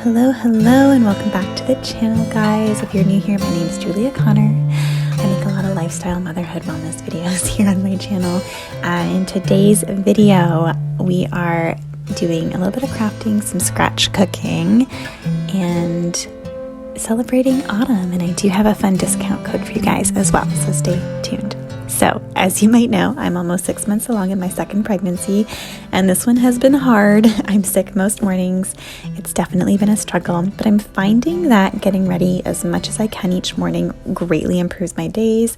Hello, and welcome back to the channel, guys. If you're new here, my name is Julia Connor. I make a lot of lifestyle, motherhood, wellness videos here on my channel. In today's video, we are doing a little bit of crafting, some scratch cooking, and celebrating autumn. And I do have a fun discount code for you guys as well, so stay tuned. So, as you might know, I'm almost 6 months along in my second pregnancy, and this one has been hard. I'm sick most mornings. It's definitely been a struggle, but I'm finding that getting ready as much as I can each morning greatly improves my days.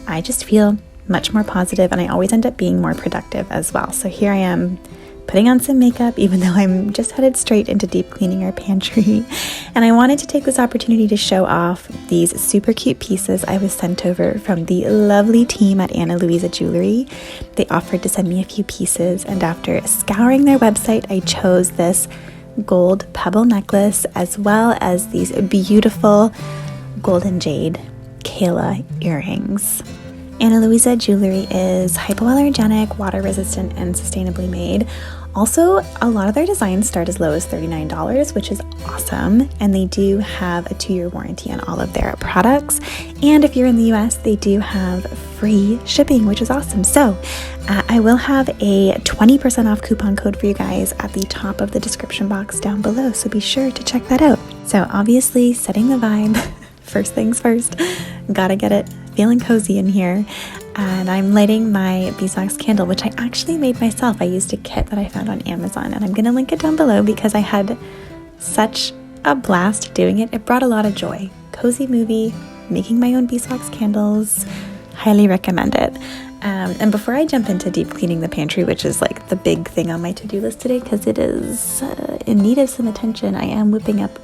I just feel much more positive, and I always end up being more productive as well. So here I am, putting on some makeup, even though I'm just headed straight into deep cleaning our pantry. And I wanted to take this opportunity to show off these super cute pieces I was sent over from the lovely team at Ana Luisa Jewelry. They offered to send me a few pieces, and after scouring their website, I chose this gold pebble necklace as well as these beautiful golden jade Kayla earrings. Ana Luisa Jewelry is hypoallergenic, water resistant, and sustainably made. Also, a lot of their designs start as low as $39, which is awesome. And they do have a 2-year warranty on all of their products. And if you're in the US, they do have free shipping, which is awesome. So I will have a 20% off coupon code for you guys at the top of the description box down below. So be sure to check that out. So obviously, setting the vibe. First things first, gotta get it feeling cozy in here. And I'm lighting my beeswax candle, which I actually made myself. I used a kit that I found on Amazon, and I'm gonna link it down below because I had such a blast doing it. It brought a lot of joy. Cozy movie, making my own beeswax candles, highly recommend it. And before I jump into deep cleaning the pantry, which is like the big thing on my to-do list today because it is in need of some attention, I am whipping up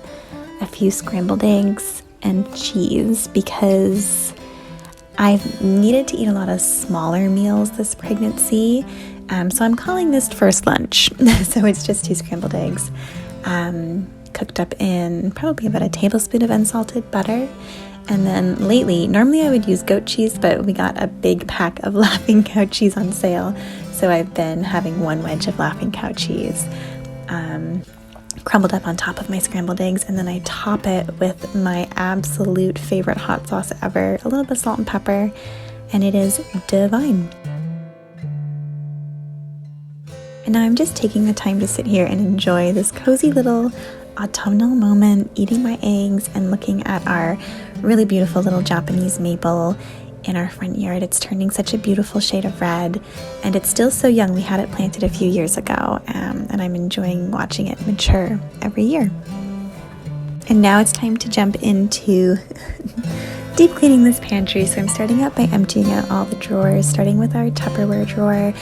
a few scrambled eggs and cheese because I've needed to eat a lot of smaller meals this pregnancy. So I'm calling this first lunch. So it's just 2 scrambled eggs cooked up in probably about a tablespoon of unsalted butter. And then lately, normally I would use goat cheese, but we got a big pack of Laughing Cow cheese on sale. So I've been having 1 wedge of Laughing Cow cheese crumbled up on top of my scrambled eggs, and then I top it with my absolute favorite hot sauce ever, a little bit of salt and pepper, and it is divine. And now I'm just taking the time to sit here and enjoy this cozy little autumnal moment, eating my eggs and looking at our really beautiful little Japanese maple in our front yard. It's turning such a beautiful shade of red, and it's still so young. We had it planted a few years ago, and I'm enjoying watching it mature every year. And now it's time to jump into deep cleaning this pantry. So I'm starting out by emptying out all the drawers, starting with our Tupperware drawer,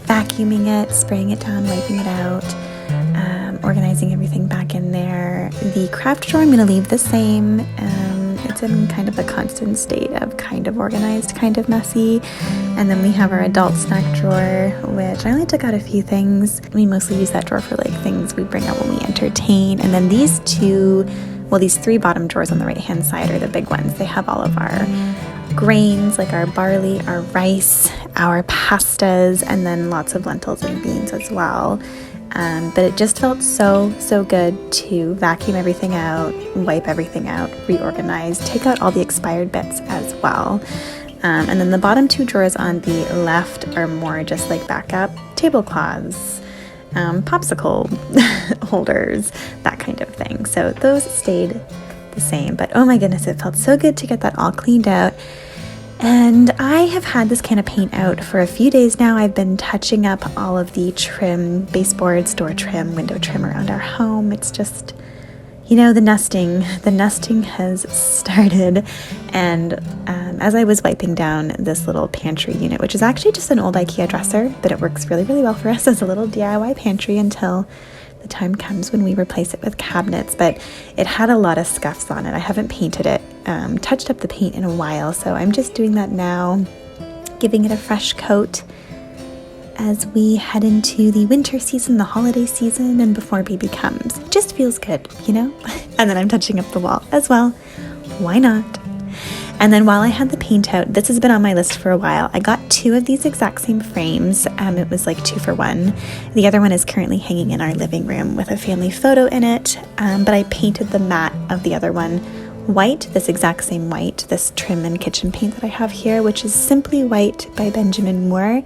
vacuuming it, spraying it down, wiping it out, organizing everything back in there. The craft drawer I'm going to leave the same. It's in kind of a constant state of kind of organized, kind of messy. And then we have our adult snack drawer, which I only took out a few things. We mostly use that drawer for like things we bring out when we entertain. And then these 3 bottom drawers on the right hand side are the big ones. They have all of our grains, like our barley, our rice, our pastas, and then lots of lentils and beans as well. But it just felt so good to vacuum everything out, wipe everything out, reorganize, take out all the expired bits as well. And then the bottom 2 drawers on the left are more just like backup tablecloths, popsicle holders, that kind of thing. So those stayed the same, but oh my goodness, it felt so good to get that all cleaned out. And I have had this can of paint out for a few days now. I've been touching up all of the trim, baseboards, door trim, window trim around our home. It's just, the nesting has started. And as I was wiping down this little pantry unit, which is actually just an old IKEA dresser, but it works really, really well for us as a little DIY pantry until the time comes when we replace it with cabinets. But it had a lot of scuffs on it. I haven't painted it, touched up the paint in a while, so I'm just doing that now, giving it a fresh coat as we head into the winter season, the holiday season, and before baby comes. It just feels good, And then I'm touching up the wall as well. Why not? And then while I had the paint out, this has been on my list for a while. I got 2 of these exact same frames. It was like 2 for 1. The other one is currently hanging in our living room with a family photo in it. But I painted the mat of the other one white, this exact same white, this trim and kitchen paint that I have here, which is Simply White by Benjamin Moore.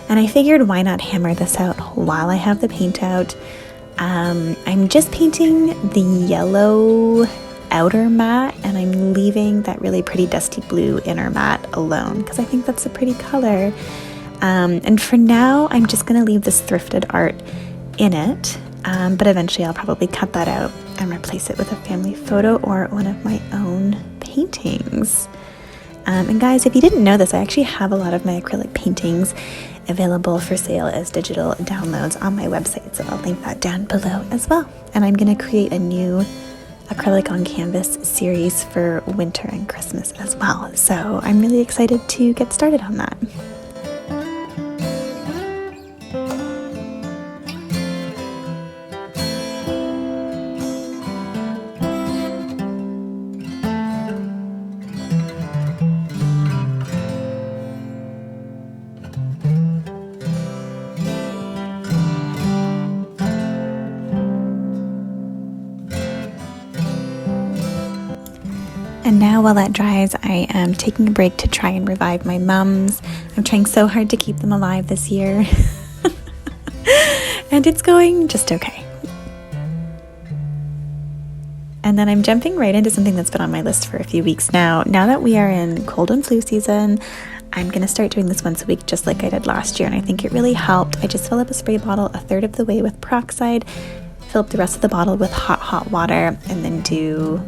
And I figured, why not hammer this out while I have the paint out? I'm just painting the yellow outer mat, and I'm leaving that really pretty dusty blue inner mat alone because I think that's a pretty color. And for now, I'm just going to leave this thrifted art in it, but eventually I'll probably cut that out and replace it with a family photo or one of my own paintings. And guys, if you didn't know this, I actually have a lot of my acrylic paintings available for sale as digital downloads on my website, so I'll link that down below as well. And I'm going to create a new acrylic on canvas series for winter and Christmas as well, so I'm really excited to get started on that. And now while that dries, I am taking a break to try and revive my mums. I'm trying so hard to keep them alive this year. And it's going just okay. And then I'm jumping right into something that's been on my list for a few weeks now. Now that we are in cold and flu season, I'm going to start doing this once a week just like I did last year, and I think it really helped. I just fill up a spray bottle a third of the way with peroxide, fill up the rest of the bottle with hot water, and then do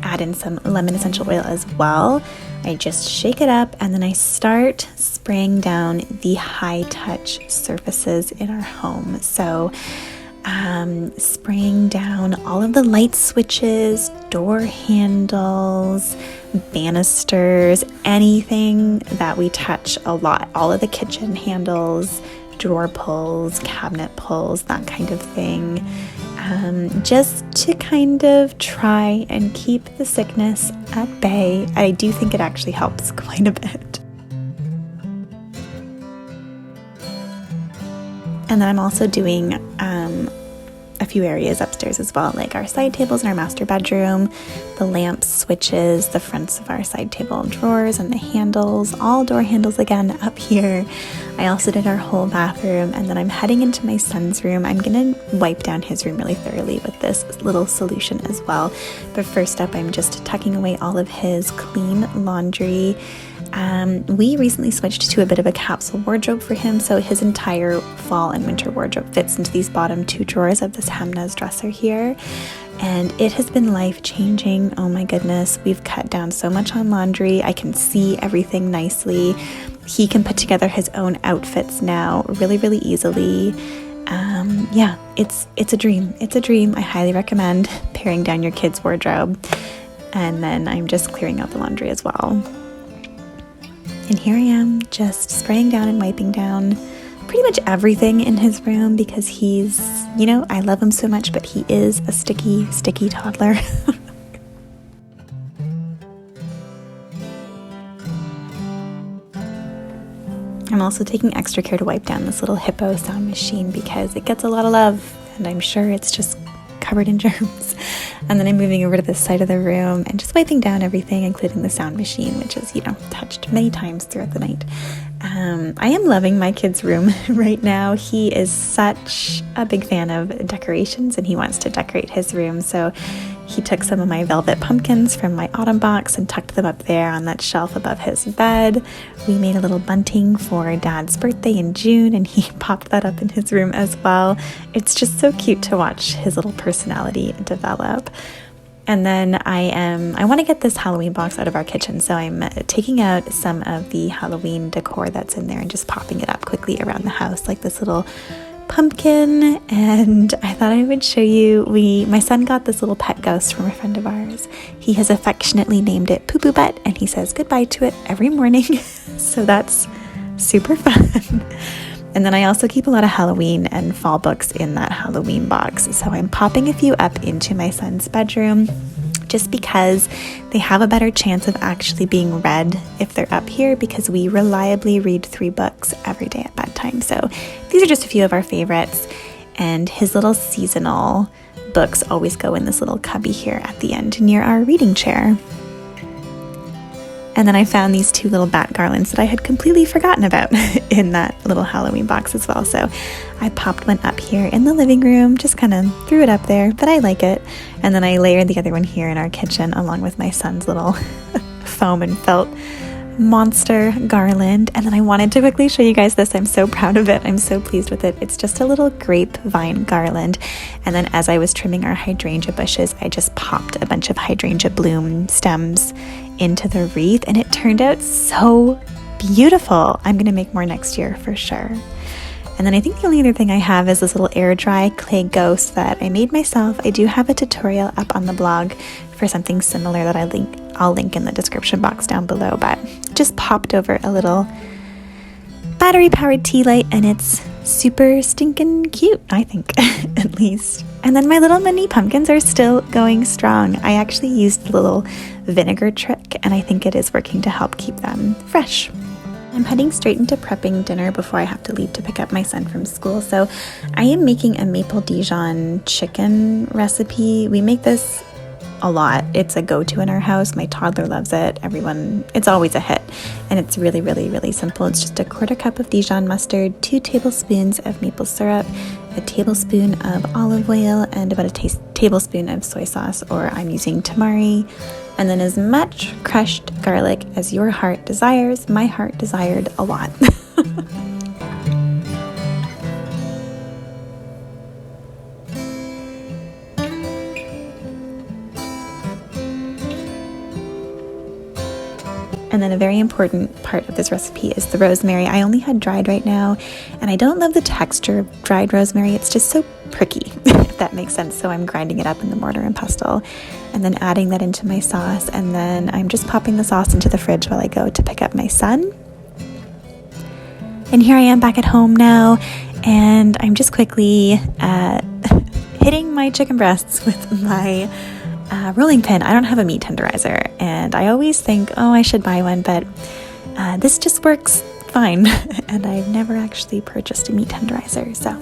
add in some lemon essential oil as well. I just shake it up, and then I start spraying down the high touch surfaces in our home. So spraying down all of the light switches, door handles, banisters, anything that we touch a lot, all of the kitchen handles, drawer pulls, cabinet pulls, that kind of thing. Just to kind of try and keep the sickness at bay. I do think it actually helps quite a bit. And then I'm also doing a few areas upstairs as well, like our side tables in our master bedroom, the lamps, switches, the fronts of our side table drawers, and the handles, all door handles again up here. I also did our whole bathroom, and then I'm heading into my son's room. I'm gonna wipe down his room really thoroughly with this little solution as well. But first up, I'm just tucking away all of his clean laundry. We recently switched to a bit of a capsule wardrobe for him, so his entire fall and winter wardrobe fits into these bottom 2 drawers of this Hemna's dresser here, and it has been life-changing. Oh my goodness, we've cut down so much on laundry. I can see everything nicely. He can put together his own outfits now really, really easily. Yeah, it's a dream. It's a dream. I highly recommend paring down your kids' wardrobe. And then I'm just clearing out the laundry as well. And here I am, just spraying down and wiping down pretty much everything in his room because he's, you know, I love him so much, but he is a sticky, sticky toddler. I'm also taking extra care to wipe down this little Hippo sound machine because it gets a lot of love, and I'm sure it's just covered in germs. And then I'm moving over to this side of the room and just wiping down everything, including the sound machine, which is, you know, touched many times throughout the night. I am loving my kid's room right now. He is such a big fan of decorations, and he wants to decorate his room. So he took some of my velvet pumpkins from my autumn box and tucked them up there on that shelf above his bed. We made a little bunting for Dad's birthday in June, and he popped that up in his room as well. It's just so cute to watch his little personality develop. And then I want to get this Halloween box out of our kitchen, so I'm taking out some of the Halloween decor that's in there and just popping it up quickly around the house, like this little pumpkin. And I thought I would show you, my son got this little pet ghost from a friend of ours. He has affectionately named it Poo Poo Butt, and he says goodbye to it every morning. So that's super fun. And then I also keep a lot of Halloween and fall books in that Halloween box. So I'm popping a few up into my son's bedroom just because they have a better chance of actually being read if they're up here, because we reliably read 3 books every day at bedtime. So these are just a few of our favorites, and his little seasonal books always go in this little cubby here at the end near our reading chair. And then I found these 2 little bat garlands that I had completely forgotten about in that little Halloween box as well. So I popped one up here in the living room, just kind of threw it up there, but I like it. And then I layered the other one here in our kitchen along with my son's little foam and felt monster garland. And then I wanted to quickly show you guys this. I'm so proud of it. I'm so pleased with it. It's just a little grapevine garland. And then as I was trimming our hydrangea bushes, I just popped a bunch of hydrangea bloom stems into the wreath, and it turned out so beautiful. I'm going to make more next year for sure. And then I think the only other thing I have is this little air dry clay ghost that I made myself. I do have a tutorial up on the blog for something similar that I'll link in the description box down below, but just popped over a little battery powered tea light, and it's super stinking cute, I think, at least. And then my little mini pumpkins are still going strong. I actually used the little vinegar trick, and I think it is working to help keep them fresh. I'm heading straight into prepping dinner before I have to leave to pick up my son from school. So I am making a maple Dijon chicken recipe. We make this a lot. It's a go-to in our house. My toddler loves it. It's always a hit. And it's really, really, really simple. It's just a 1/4 cup of Dijon mustard, 2 tablespoons of maple syrup, a tablespoon of olive oil, and about a tablespoon of soy sauce, or I'm using tamari, and then as much crushed garlic as your heart desires. My heart desired a lot. And then a very important part of this recipe is the rosemary. I only had dried right now, and I don't love the texture of dried rosemary. It's just so pricky, if that makes sense. So I'm grinding it up in the mortar and pestle and then adding that into my sauce. And then I'm just popping the sauce into the fridge while I go to pick up my son. And here I am back at home now, and I'm just quickly hitting my chicken breasts with my rolling pin. I don't have a meat tenderizer, and I always think, oh, I should buy one, but this just works fine. And I've never actually purchased a meat tenderizer, so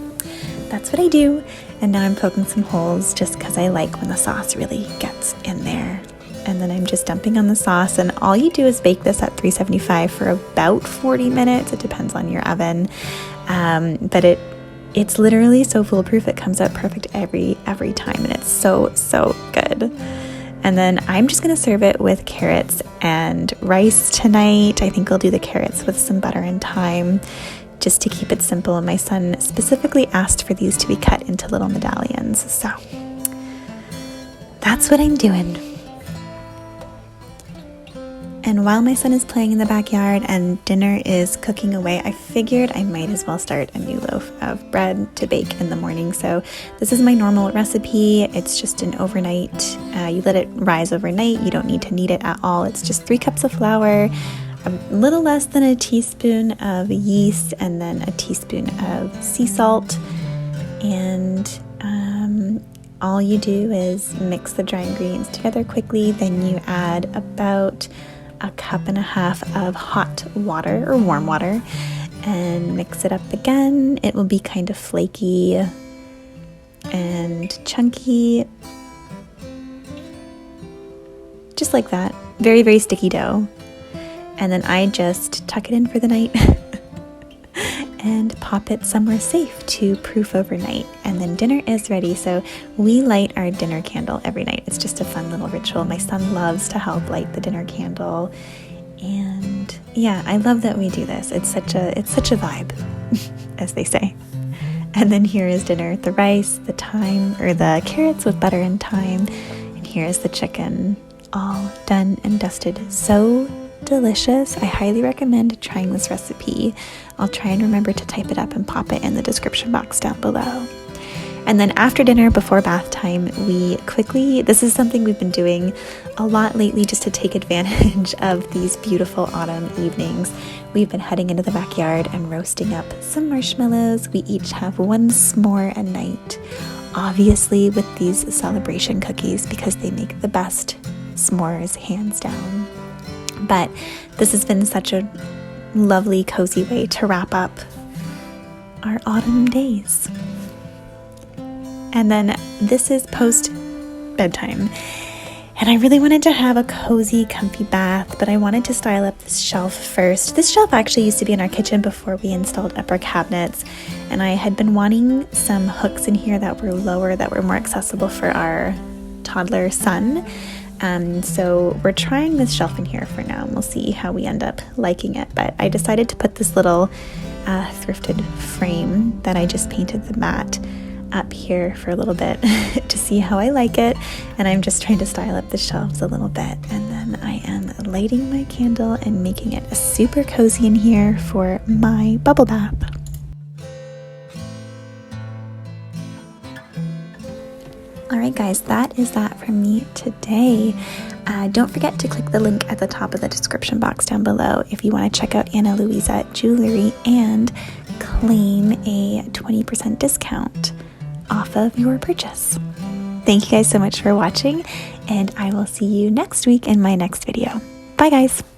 that's what I do. And now I'm poking some holes just because I like when the sauce really gets in there. And then I'm just dumping on the sauce, and all you do is bake this at 375 for about 40 minutes. It depends on your oven, but it's literally so foolproof. It comes out perfect every time, and it's so good. And then I'm just going to serve it with carrots and rice tonight. I think I'll do the carrots with some butter and thyme just to keep it simple. And my son specifically asked for these to be cut into little medallions. So that's what I'm doing. And while my son is playing in the backyard and dinner is cooking away, I figured I might as well start a new loaf of bread to bake in the morning. So this is my normal recipe. It's just an overnight, you let it rise overnight. You don't need to knead it at all. It's just 3 cups of flour, a little less than a teaspoon of yeast, and then a teaspoon of sea salt. And all you do is mix the dry ingredients together quickly. Then you add about 1.5 cups of hot water or warm water and mix it up again. It will be kind of flaky and chunky, just like that. Very, very sticky dough. And then I just tuck it in for the night and pop it somewhere safe to proof overnight. And then dinner is ready. So we light our dinner candle every night. It's just a fun little ritual. My son loves to help light the dinner candle. And yeah, I love that we do this. It's such a vibe, as they say. And then here is dinner: the rice, the carrots with butter and thyme. And here's the chicken, all done and dusted. So delicious. I highly recommend trying this recipe. I'll try and remember to type it up and pop it in the description box down below. And then after dinner, before bath time, this is something we've been doing a lot lately just to take advantage of these beautiful autumn evenings. We've been heading into the backyard and roasting up some marshmallows. We each have 1 s'more a night, obviously with these celebration cookies because they make the best s'mores, hands down. But this has been such a lovely, cozy way to wrap up our autumn days. And then this is post bedtime. And I really wanted to have a cozy, comfy bath, but I wanted to style up this shelf first. This shelf actually used to be in our kitchen before we installed upper cabinets, and I had been wanting some hooks in here that were lower, that were more accessible for our toddler son. So we're trying this shelf in here for now, and we'll see how we end up liking it. But I decided to put this little thrifted frame that I just painted the mat up here for a little bit to see how I like it, and I'm just trying to style up the shelves a little bit, and then I am lighting my candle and making it super cozy in here for my bubble bath. Alright guys, that is that from me today. Don't forget to click the link at the top of the description box down below if you want to check out Ana Luisa Jewelry and claim a 20% discount off of your purchase. Thank you guys so much for watching, and I will see you next week in my next video. Bye guys!